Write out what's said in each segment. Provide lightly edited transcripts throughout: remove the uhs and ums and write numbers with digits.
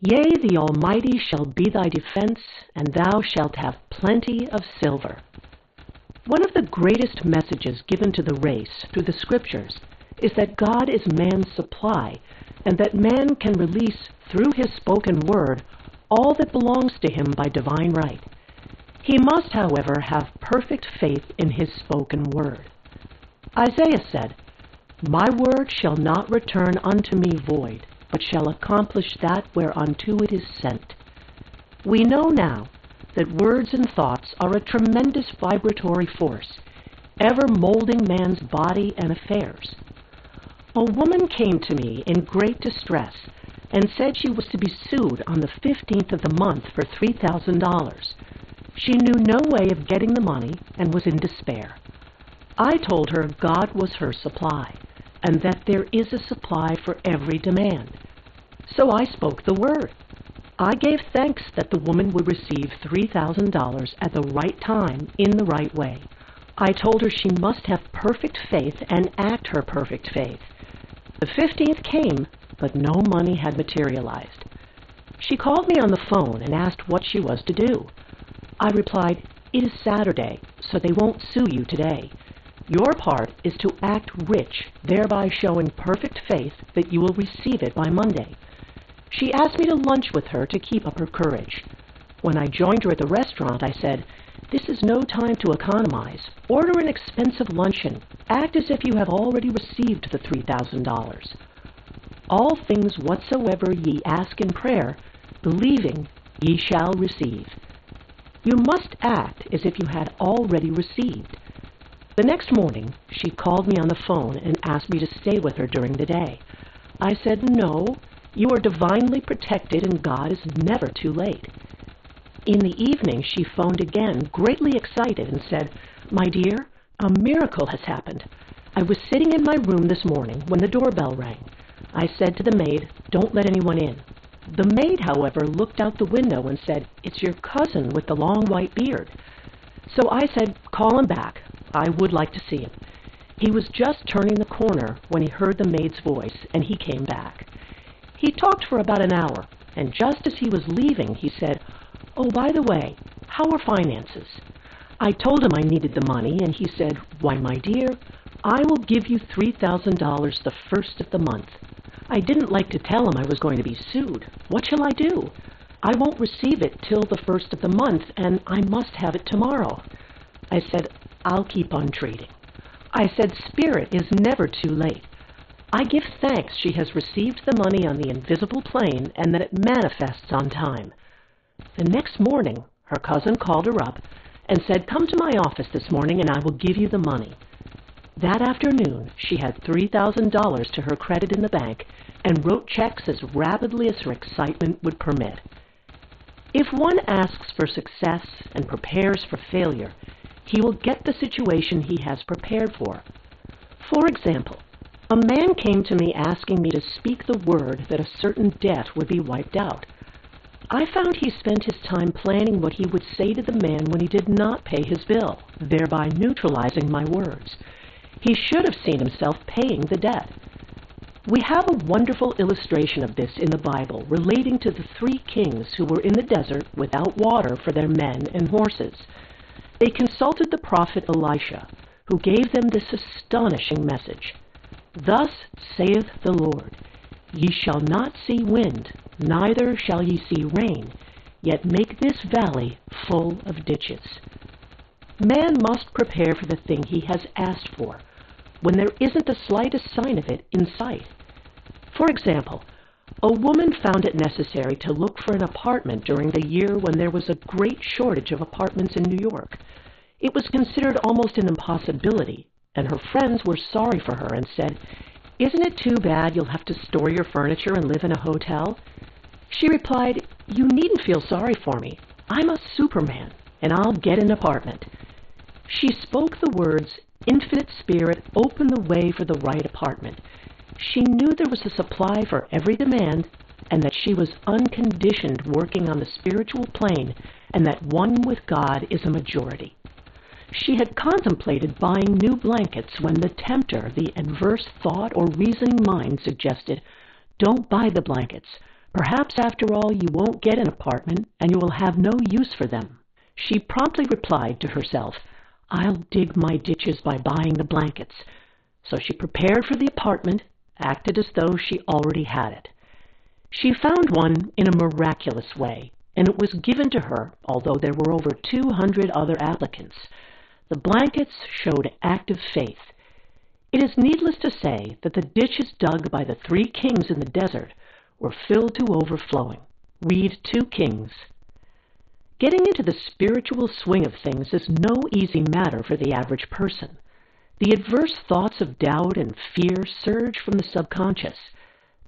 Yea, the Almighty shall be thy defense, and thou shalt have plenty of silver. One of the greatest messages given to the race through the Scriptures is that God is man's supply, and that man can release through his spoken word all that belongs to him by divine right. He must, however, have perfect faith in his spoken word. Isaiah said, "My word shall not return unto me void, but shall accomplish that whereunto it is sent." We know now that words and thoughts are a tremendous vibratory force, ever molding man's body and affairs. A woman came to me in great distress and said she was to be sued on the 15th of the month for $3,000. She knew no way of getting the money and was in despair. I told her God was her supply, and that there is a supply for every demand. So I spoke the word. I gave thanks that the woman would receive $3,000 at the right time in the right way. I told her she must have perfect faith and act her perfect faith. The 15th came, but no money had materialized. She called me on the phone and asked what she was to do. I replied, "It is Saturday, so they won't sue you today. Your part is to act rich, thereby showing perfect faith that you will receive it by Monday." She asked me to lunch with her to keep up her courage. When I joined her at the restaurant, I said, "This is no time to economize. Order an expensive luncheon. Act as if you have already received the $3,000. All things whatsoever ye ask in prayer, believing, ye shall receive." You must act as if you had already received. The next morning, she called me on the phone and asked me to stay with her during the day. I said, "No, you are divinely protected and God is never too late." In the evening, she phoned again, greatly excited, and said, "My dear, a miracle has happened. I was sitting in my room this morning when the doorbell rang. I said to the maid, 'Don't let anyone in.' The maid, however, looked out the window and said, 'It's your cousin with the long white beard.' So I said, 'Call him back. I would like to see him.' He was just turning the corner when he heard the maid's voice, and he came back. He talked for about an hour, and just as he was leaving, he said, 'Oh, by the way, how are finances?' I told him I needed the money, and he said, 'Why, my dear, I will give you $3,000 the first of the month.' I didn't like to tell him I was going to be sued. What shall I do? I won't receive it till the first of the month, and I must have it tomorrow." I said, "I'll keep on trading." I said, "Spirit is never too late. I give thanks she has received the money on the invisible plane and that it manifests on time." The next morning, her cousin called her up and said, "Come to my office this morning and I will give you the money." That afternoon, she had $3,000 to her credit in the bank and wrote checks as rapidly as her excitement would permit. If one asks for success and prepares for failure, he will get the situation he has prepared for. For example, a man came to me asking me to speak the word that a certain debt would be wiped out. I found he spent his time planning what he would say to the man when he did not pay his bill, thereby neutralizing my words. He should have seen himself paying the debt. We have a wonderful illustration of this in the Bible relating to the 3 kings who were in the desert without water for their men and horses. They consulted the prophet Elisha, who gave them this astonishing message. "Thus saith the Lord, Ye shall not see wind, neither shall ye see rain, yet make this valley full of ditches." Man must prepare for the thing he has asked for, when there isn't the slightest sign of it in sight. For example, a woman found it necessary to look for an apartment during the year when there was a great shortage of apartments in New York. It was considered almost an impossibility, and her friends were sorry for her and said, "Isn't it too bad you'll have to store your furniture and live in a hotel?" She replied, "You needn't feel sorry for me. I'm a Superman, and I'll get an apartment." She spoke the words, "Infinite Spirit, open the way for the right apartment." She knew there was a supply for every demand, and that she was unconditioned working on the spiritual plane, and that one with God is a majority. She had contemplated buying new blankets when the tempter, the adverse thought or reasoning mind, suggested, "Don't buy the blankets. Perhaps after all you won't get an apartment and you will have no use for them. She promptly replied to herself, I'll dig my ditches by buying the blankets. So she prepared for the apartment, acted as though she already had it. She found one in a miraculous way, and it was given to her, although there were over 200 other applicants. The blankets showed active faith. It is needless to say that the ditches dug by the 3 kings in the desert were filled to overflowing. Read 2 Kings. Getting into the spiritual swing of things is no easy matter for the average person. The adverse thoughts of doubt and fear surge from the subconscious.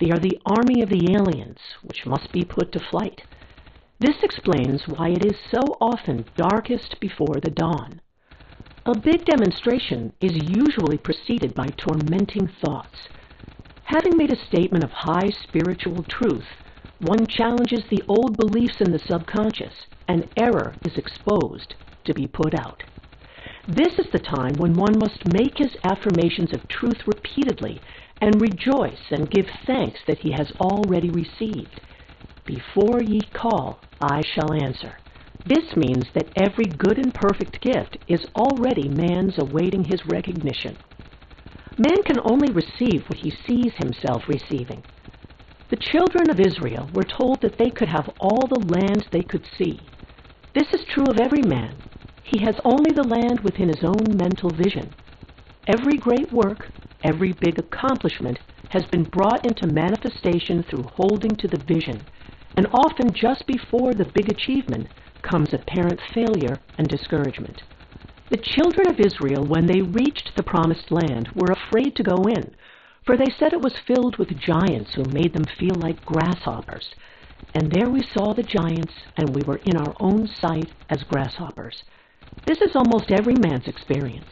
They are the army of the aliens, which must be put to flight. This explains why it is so often darkest before the dawn. A big demonstration is usually preceded by tormenting thoughts. Having made a statement of high spiritual truth, one challenges the old beliefs in the subconscious, and error is exposed to be put out. This is the time when one must make his affirmations of truth repeatedly and rejoice and give thanks that he has already received. Before ye call, I shall answer. This means that every good and perfect gift is already man's awaiting his recognition. Man can only receive what he sees himself receiving. The children of Israel were told that they could have all the land they could see. This is true of every man. He has only the land within his own mental vision. Every great work, every big accomplishment has been brought into manifestation through holding to the vision, and often just before the big achievement comes apparent failure and discouragement. The children of Israel, when they reached the promised land, were afraid to go in, for they said it was filled with giants who made them feel like grasshoppers. And there we saw the giants, and we were in our own sight as grasshoppers. This is almost every man's experience.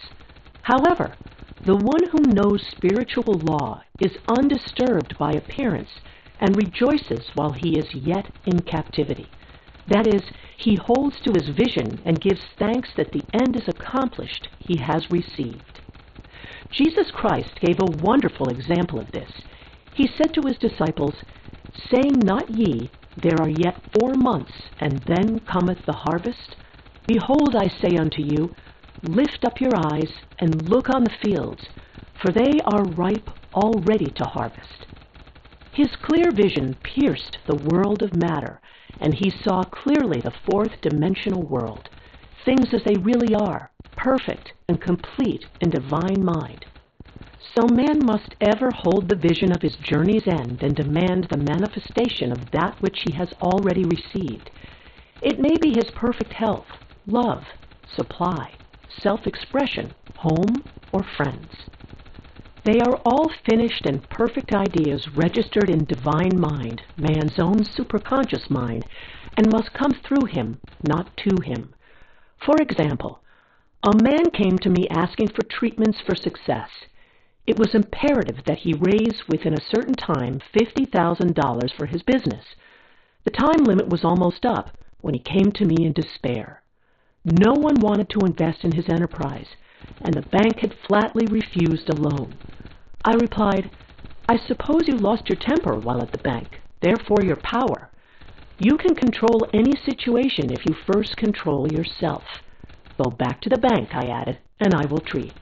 However, the one who knows spiritual law is undisturbed by appearance and rejoices while he is yet in captivity. That is, he holds to his vision and gives thanks that the end is accomplished he has received. Jesus Christ gave a wonderful example of this. He said to his disciples, Saying not ye, there are yet 4 months, and then cometh the harvest? Behold, I say unto you, lift up your eyes, and look on the fields, for they are ripe already to harvest. His clear vision pierced the world of matter, and he saw clearly the 4th dimensional world, things as they really are, perfect and complete in divine mind. So man must ever hold the vision of his journey's end and demand the manifestation of that which he has already received. It may be his perfect health, love, supply, self-expression, home, or friends. They are all finished and perfect ideas registered in divine mind, man's own superconscious mind, and must come through him, not to him. For example, a man came to me asking for treatments for success. It was imperative that he raise within a certain time $50,000 for his business. The time limit was almost up when he came to me in despair. No one wanted to invest in his enterprise, and the bank had flatly refused a loan. I replied, I suppose you lost your temper while at the bank, therefore your power. You can control any situation if you first control yourself. Go back to the bank, I added, and I will treat.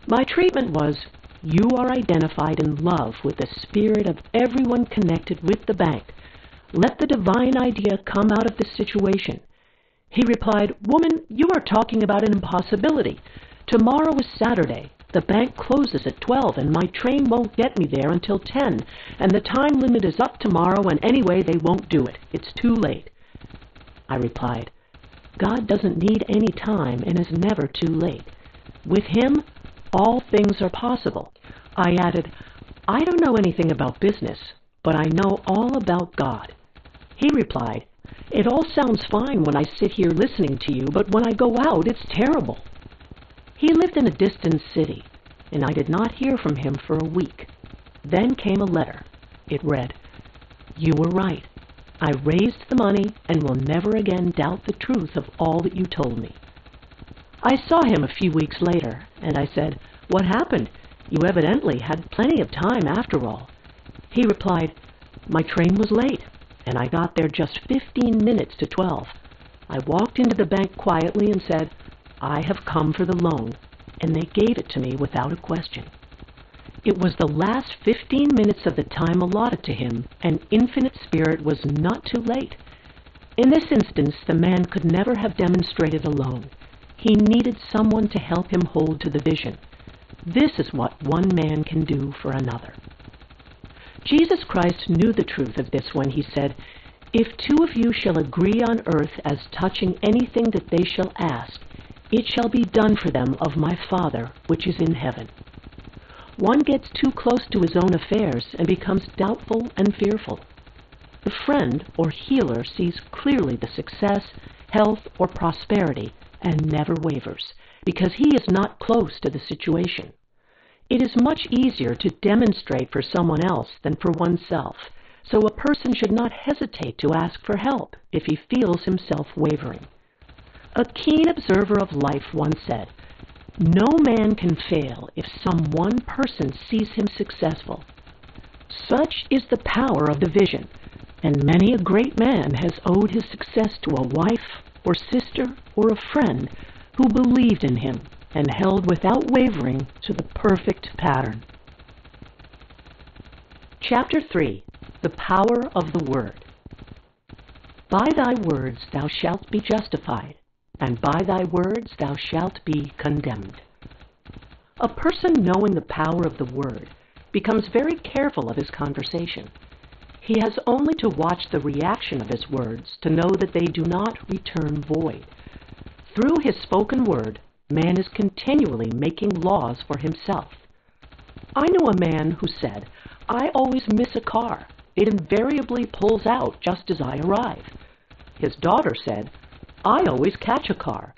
My treatment was, you are identified in love with the spirit of everyone connected with the bank. Let the divine idea come out of this situation. He replied, Woman, you are talking about an impossibility. Tomorrow is Saturday. The bank closes at 12, and my train won't get me there until 10, and the time limit is up tomorrow, and anyway, they won't do it. It's too late. I replied, God doesn't need any time and is never too late. With him, all things are possible. I added, I don't know anything about business, but I know all about God. He replied, It all sounds fine when I sit here listening to you, but when I go out, it's terrible. He lived in a distant city, and I did not hear from him for a week. Then came a letter. It read, You were right. I raised the money and will never again doubt the truth of all that you told me. I saw him a few weeks later, and I said, What happened? You evidently had plenty of time after all. He replied, My train was late, and I got there just 15 minutes to 12. I walked into the bank quietly and said, "I have come for the loan," and they gave it to me without a question. It was the last 15 minutes of the time allotted to him, and Infinite Spirit was not too late. In this instance, the man could never have demonstrated alone. He needed someone to help him hold to the vision. This is what one man can do for another. Jesus Christ knew the truth of this when he said, "If two of you shall agree on earth as touching anything that they shall ask, it shall be done for them of my Father which is in heaven." One gets too close to his own affairs and becomes doubtful and fearful. The friend or healer sees clearly the success, health, or prosperity and never wavers, because he is not close to the situation. It is much easier to demonstrate for someone else than for oneself, so a person should not hesitate to ask for help if he feels himself wavering. A keen observer of life once said, "No man can fail if some one person sees him successful." Such is the power of the vision, and many a great man has owed his success to a wife or sister or a friend who believed in him and held without wavering to the perfect pattern. Chapter 3. The Power of the Word. By thy words thou shalt be justified, and by thy words thou shalt be condemned. A person knowing the power of the Word becomes very careful of his conversation. He has only to watch the reaction of his words to know that they do not return void. Through his spoken word, man is continually making laws for himself. I knew a man who said, "I always miss a car. It invariably pulls out just as I arrive." His daughter said, "I always catch a car.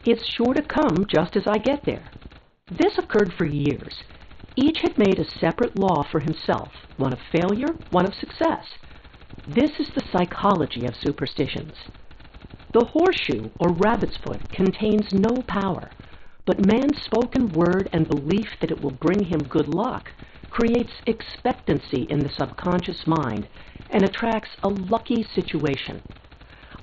It's sure to come just as I get there." This occurred for years. Each had made a separate law for himself, one of failure, one of success. This is the psychology of superstitions. The horseshoe or rabbit's foot contains no power, but man's spoken word and belief that it will bring him good luck creates expectancy in the subconscious mind and attracts a lucky situation.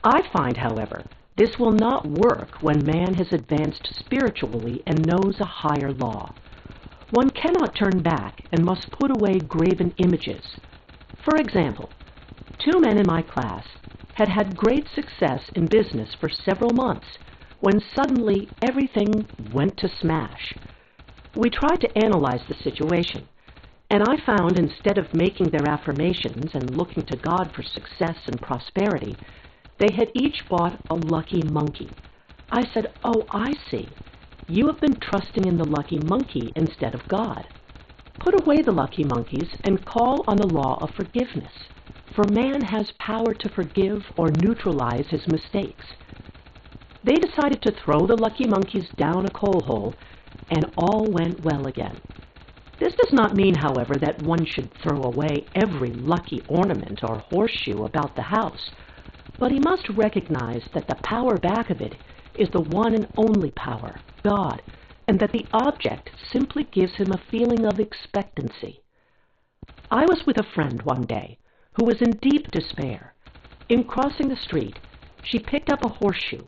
I find, however, this will not work when man has advanced spiritually and knows a higher law. One cannot turn back and must put away graven images. For example, 2 men in my class had had great success in business for several months when suddenly everything went to smash. We tried to analyze the situation, and I found instead of making their affirmations and looking to God for success and prosperity, they had each bought a lucky monkey. I said, "Oh, I see. You have been trusting in the lucky monkey instead of God. Put away the lucky monkeys and call on the law of forgiveness, for man has power to forgive or neutralize his mistakes." They decided to throw the lucky monkeys down a coal hole, and all went well again. This does not mean, however, that one should throw away every lucky ornament or horseshoe about the house, but he must recognize that the power back of it is the one and only power, God, and that the object simply gives him a feeling of expectancy. I was with a friend one day who was in deep despair. In crossing the street, she picked up a horseshoe.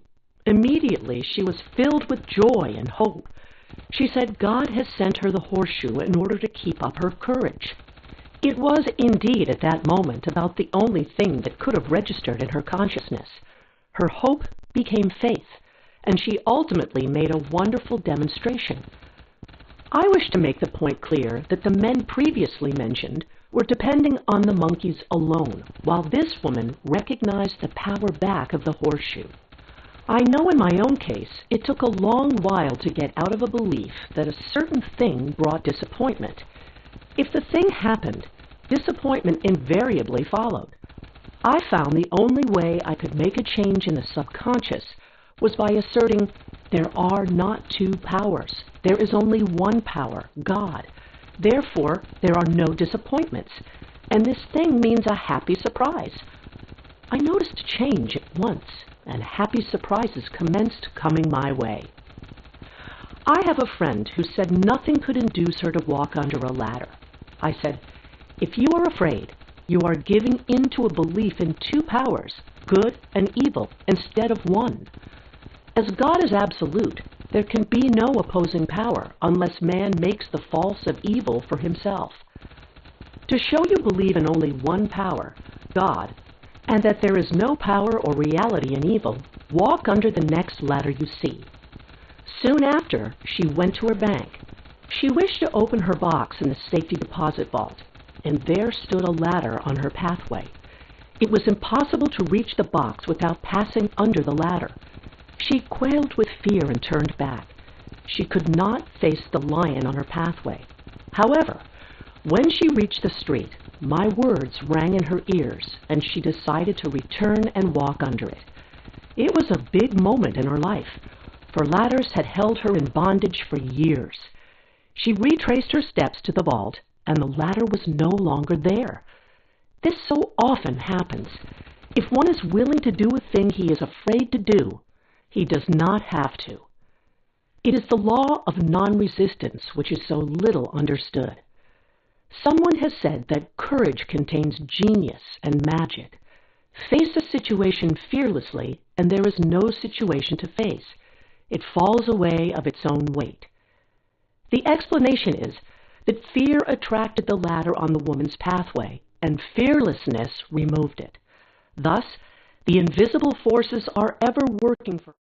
Immediately, she was filled with joy and hope. She said God has sent her the horseshoe in order to keep up her courage. It was indeed at that moment about the only thing that could have registered in her consciousness. Her hope became faith, and she ultimately made a wonderful demonstration. I wish to make the point clear that the men previously mentioned were depending on the monkeys alone, while this woman recognized the power back of the horseshoe. I know in my own case it took a long while to get out of a belief that a certain thing brought disappointment. If the thing happened, disappointment invariably followed. I found the only way I could make a change in the subconscious was by asserting there are not two powers. There is only one power, God. Therefore, there are no disappointments, and this thing means a happy surprise. I noticed a change at once, and happy surprises commenced coming my way. I have a friend who said nothing could induce her to walk under a ladder. I said, "If you are afraid, You are giving into a belief in two powers, good and evil, instead of one. As God is absolute, there can be no opposing power unless man makes the false of evil for himself. To show you believe in only one power, God, and that there is no power or reality in evil, walk under the next ladder you see. Soon after, she went to her bank. She wished to open her box in the safety deposit vault, and there stood a ladder on her pathway. It was impossible to reach the box without passing under the ladder. She quailed with fear and turned back. She could not face the lion on her pathway. However, when she reached the street, my words rang in her ears, and she decided to return and walk under it. It was a big moment in her life, for ladders had held her in bondage for years. She retraced her steps to the vault, and the ladder was no longer there. This so often happens. If one is willing to do a thing he is afraid to do, he does not have to. It is the law of non-resistance which is so little understood. Someone has said that courage contains genius and magic. Face a situation fearlessly, and there is no situation to face. It falls away of its own weight. The explanation is that fear attracted the ladder on the woman's pathway, and fearlessness removed it. Thus, the invisible forces are ever working for